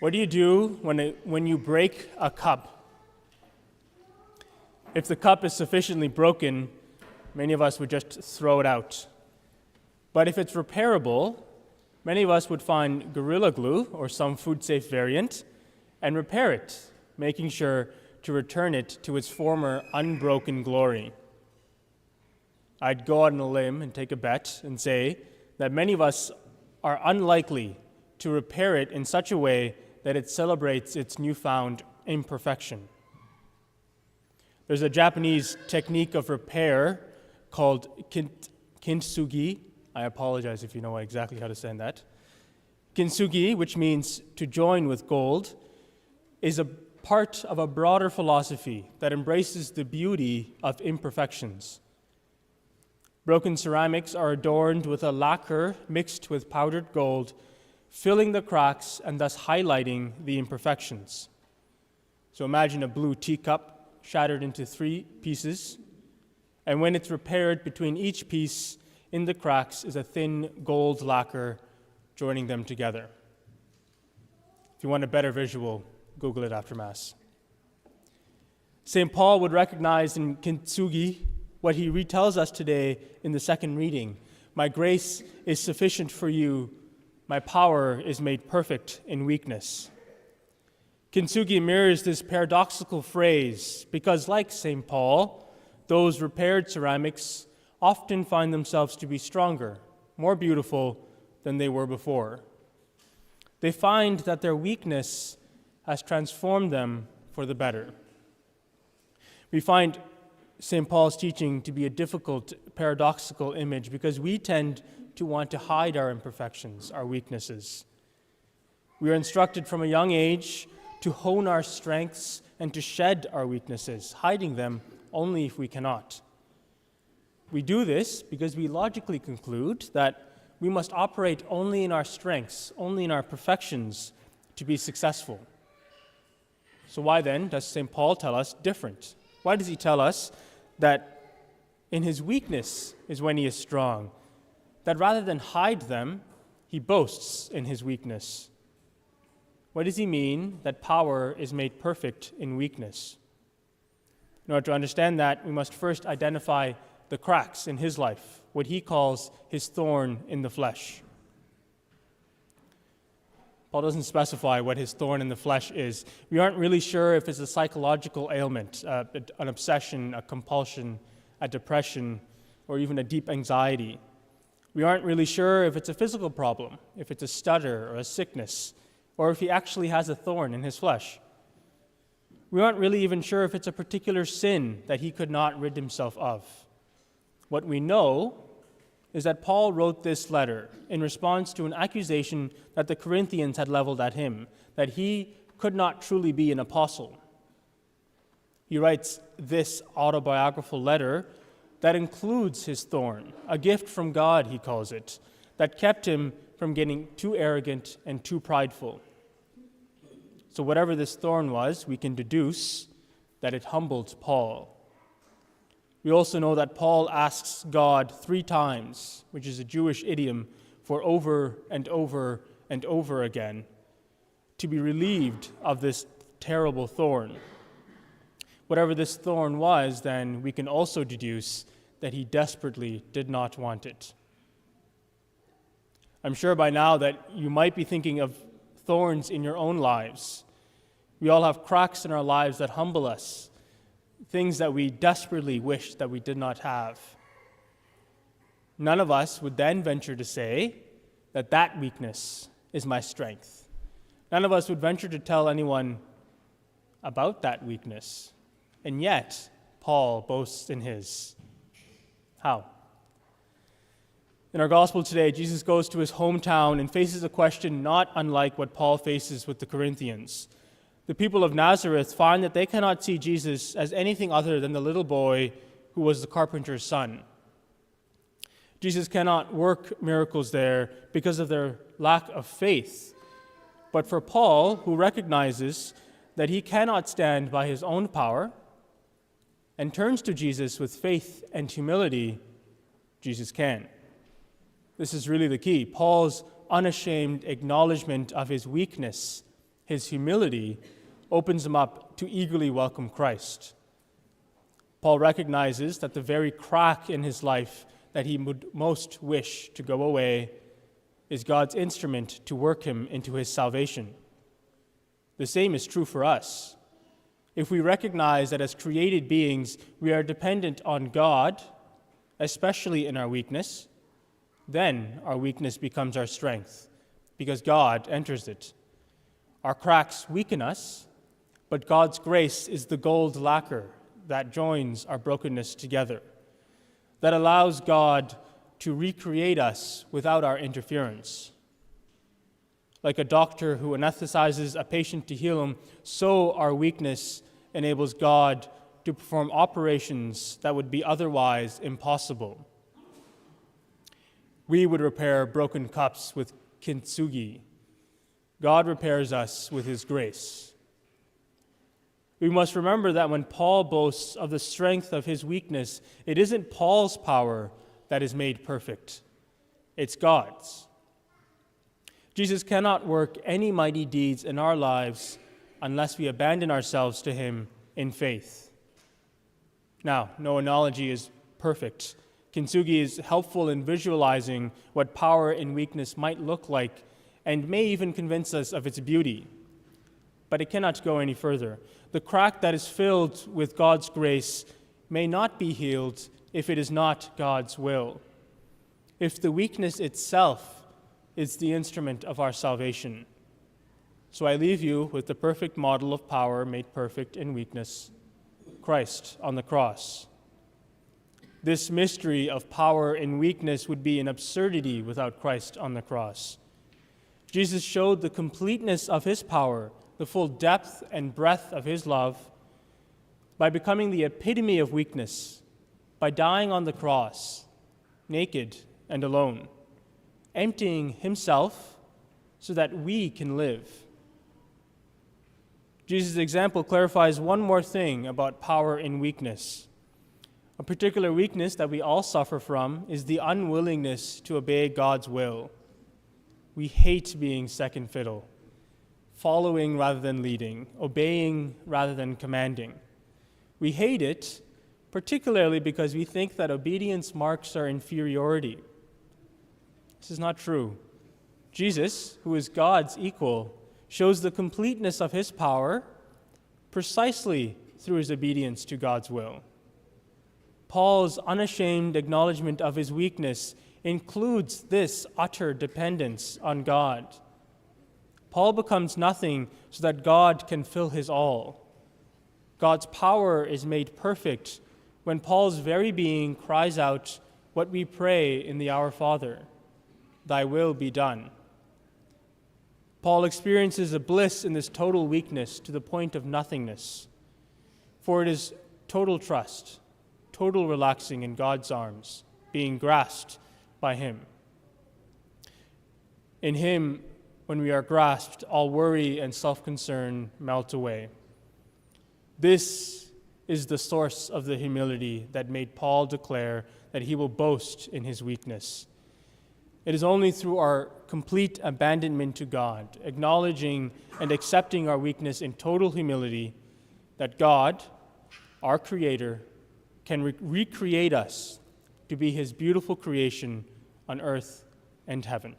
What do you do when you break a cup? If the cup is sufficiently broken, many of us would just throw it out. But if it's repairable, many of us would find Gorilla Glue or some food-safe variant and repair it, making sure to return it to its former unbroken glory. I'd go out on a limb and take a bet and say that many of us are unlikely to repair it in such a way that it celebrates its newfound imperfection. There's a Japanese technique of repair called kintsugi. I apologize if you know exactly how to say that. Kintsugi, which means to join with gold, is a part of a broader philosophy that embraces the beauty of imperfections. Broken ceramics are adorned with a lacquer mixed with powdered gold, filling the cracks and thus highlighting the imperfections. So imagine a blue teacup shattered into 3 pieces, and when it's repaired, between each piece in the cracks is a thin gold lacquer joining them together. If you want a better visual, Google it after Mass. St. Paul would recognize in kintsugi what he retells us today in the second reading. My grace is sufficient for you. My power is made perfect in weakness. Kintsugi mirrors this paradoxical phrase because, like St. Paul, those repaired ceramics often find themselves to be stronger, more beautiful than they were before. They find that their weakness has transformed them for the better. We find St. Paul's teaching to be a difficult, paradoxical image because we tend to want to hide our imperfections, our weaknesses. We are instructed from a young age to hone our strengths and to shed our weaknesses, hiding them only if we cannot. We do this because we logically conclude that we must operate only in our strengths, only in our perfections to be successful. So why then does St. Paul tell us different? Why does he tell us that in his weakness is when he is strong? That rather than hide them, he boasts in his weakness. What does he mean that power is made perfect in weakness? In order to understand that, we must first identify the cracks in his life, what he calls his thorn in the flesh. Paul doesn't specify what his thorn in the flesh is. We aren't really sure if it's a psychological ailment, an obsession, a compulsion, a depression, or even a deep anxiety. We aren't really sure if it's a physical problem, if it's a stutter or a sickness, or if he actually has a thorn in his flesh. We aren't really even sure if it's a particular sin that he could not rid himself of. What we know is that Paul wrote this letter in response to an accusation that the Corinthians had leveled at him, that he could not truly be an apostle. He writes this autobiographical letter that includes his thorn, a gift from God, he calls it, that kept him from getting too arrogant and too prideful. So whatever this thorn was, we can deduce that it humbled Paul. We also know that Paul asks God 3 times, which is a Jewish idiom for over and over and over again, to be relieved of this terrible thorn. Whatever this thorn was, then we can also deduce that he desperately did not want it. I'm sure by now that you might be thinking of thorns in your own lives. We all have cracks in our lives that humble us, things that we desperately wish that we did not have. None of us would then venture to say that that weakness is my strength. None of us would venture to tell anyone about that weakness. And yet, Paul boasts in his. How? In our gospel today, Jesus goes to his hometown and faces a question not unlike what Paul faces with the Corinthians. The people of Nazareth find that they cannot see Jesus as anything other than the little boy who was the carpenter's son. Jesus cannot work miracles there because of their lack of faith. But for Paul, who recognizes that he cannot stand by his own power and turns to Jesus with faith and humility, Jesus can. This is really the key. Paul's unashamed acknowledgement of his weakness His humility opens him up to eagerly welcome Christ. Paul recognizes that the very crack in his life that he would most wish to go away is God's instrument to work him into his salvation. The same is true for us. If we recognize that as created beings we are dependent on God, especially in our weakness, then our weakness becomes our strength, because God enters it. Our cracks weaken us, but God's grace is the gold lacquer that joins our brokenness together, that allows God to recreate us without our interference. Like a doctor who anesthetizes a patient to heal him, so our weakness enables God to perform operations that would be otherwise impossible. We would repair broken cups with kintsugi. God repairs us with his grace. We must remember that when Paul boasts of the strength of his weakness, it isn't Paul's power that is made perfect. It's God's. Jesus cannot work any mighty deeds in our lives unless we abandon ourselves to him in faith. Now, no analogy is perfect. Kintsugi is helpful in visualizing what power in weakness might look like and may even convince us of its beauty. But it cannot go any further. The crack that is filled with God's grace may not be healed if it is not God's will, if the weakness itself is the instrument of our salvation. So I leave you with the perfect model of power made perfect in weakness, Christ on the cross. This mystery of power in weakness would be an absurdity without Christ on the cross. Jesus showed the completeness of his power, the full depth and breadth of his love, by becoming the epitome of weakness, by dying on the cross, naked and alone, emptying himself so that we can live. Jesus' example clarifies one more thing about power in weakness. A particular weakness that we all suffer from is the unwillingness to obey God's will. We hate being second fiddle, following rather than leading, obeying rather than commanding. We hate it, particularly because we think that obedience marks our inferiority. This is not true. Jesus, who is God's equal, shows the completeness of his power precisely through his obedience to God's will. Paul's unashamed acknowledgement of his weakness includes this utter dependence on God. Paul becomes nothing so that God can fill his all. God's power is made perfect when Paul's very being cries out what we pray in the Our Father, "Thy will be done." Paul experiences a bliss in this total weakness to the point of nothingness, for it is total trust, total relaxing in God's arms, being grasped by him. In him, when we are grasped, all worry and self-concern melt away. This is the source of the humility that made Paul declare that he will boast in his weakness. It is only through our complete abandonment to God, acknowledging and accepting our weakness in total humility, that God, our Creator, can recreate us to be his beautiful creation on earth and heaven.